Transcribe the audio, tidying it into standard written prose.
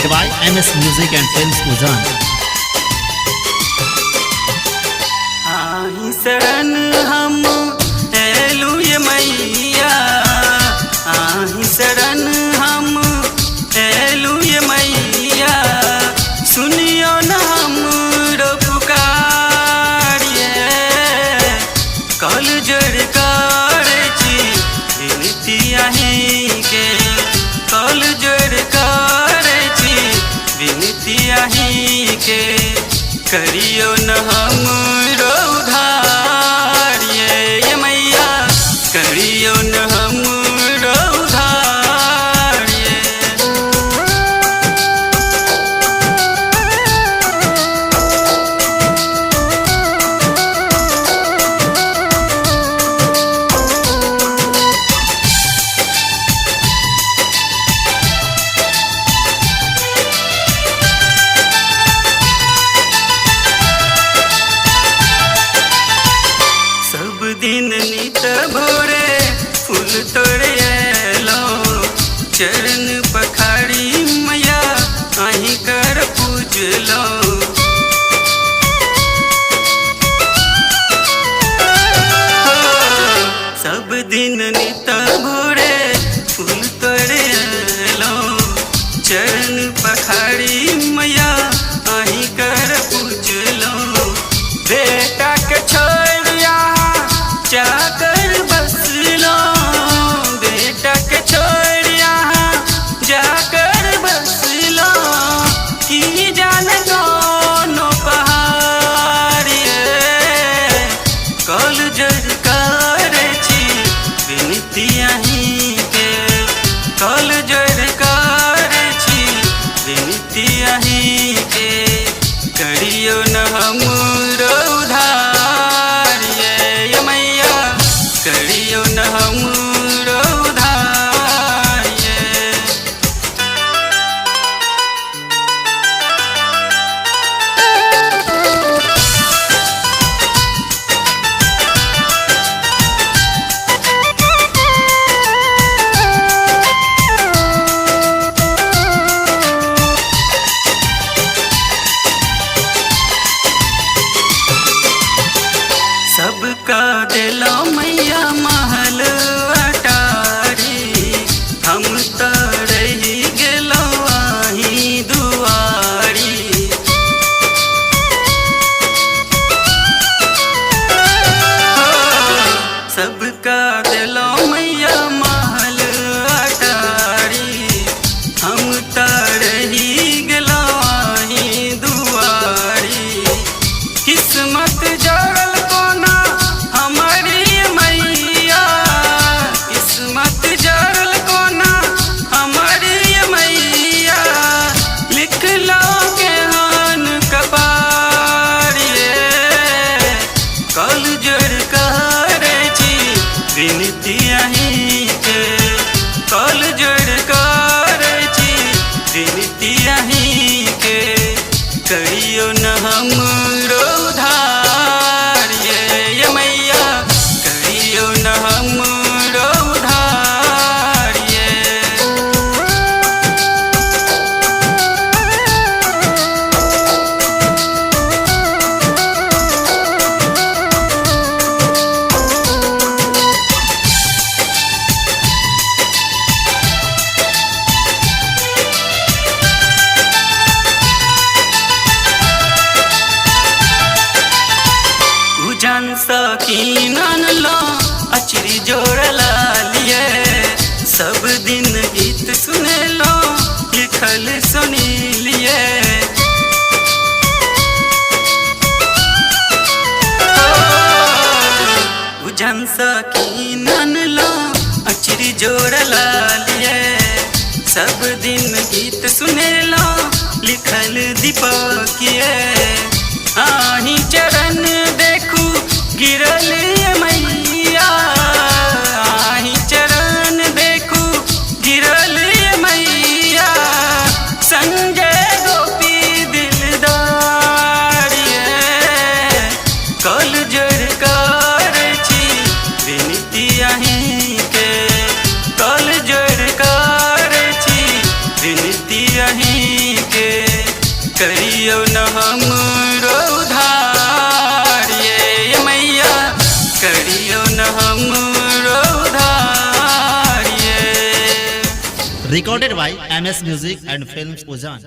presented by MS Music and Films Uzan. आही शरण हम एलू ये मैया, आही शरण हम एलू ये मैया, सुनियो न हमरो पुकारिए, कल जड़ करे छी विनती आही के, कल जड़ करे छी विनती आही के, करियो न हमरो उधार ये मैया, करियो न हमरो उधार ये। दिन नित भोरे फूल तोड़े लो, चरण पखाड़ी मैया आही कर पूज लो। सब दिन नित भोरे फूल तोड़े लो, चरण पखाड़ी मैया आही कर पूज लो। बेटा के छोड़िया जाकर बस लो, बेटा के छोड़िया जाकर बस लो, की जान दोनों पहाड़िए, कल जड़ करे छी विनती आही के, कल जड़ करे छी विनती आही के, करियो न हमरो उधार ये मैया, करियो न हमरो उधार ये। सबका दिलो मैया महल अटारी, हम तो रही गेलो आही दुआरी। सबका दिलो मैया महल अटारी, हम तो रही गेलो आही दुआरी। किस्मत जड़ल विनती आही के, कल जड़ करे छी विनती आही के, करियो न हमरो उधार ये मैया, करियो न हमरो उधार ये। जान सकीनन लो अचरी जोड़ला लिए, सब दिन गीत सुने लो लिखल सुनी लिए। जान सकीनन लो अचरी जोड़ला लिए, सब दिन गीत सुने लो लिखल दीपकिए। आही चरण देखू गिरल मैया, आही चरण देखू गिरल मैया, संजय गोपी दिलदार ये, कल जड़ करे छी विनती आही के, कल जड़ करे छी विनती आही recorded by MS Music and Films Ujhan.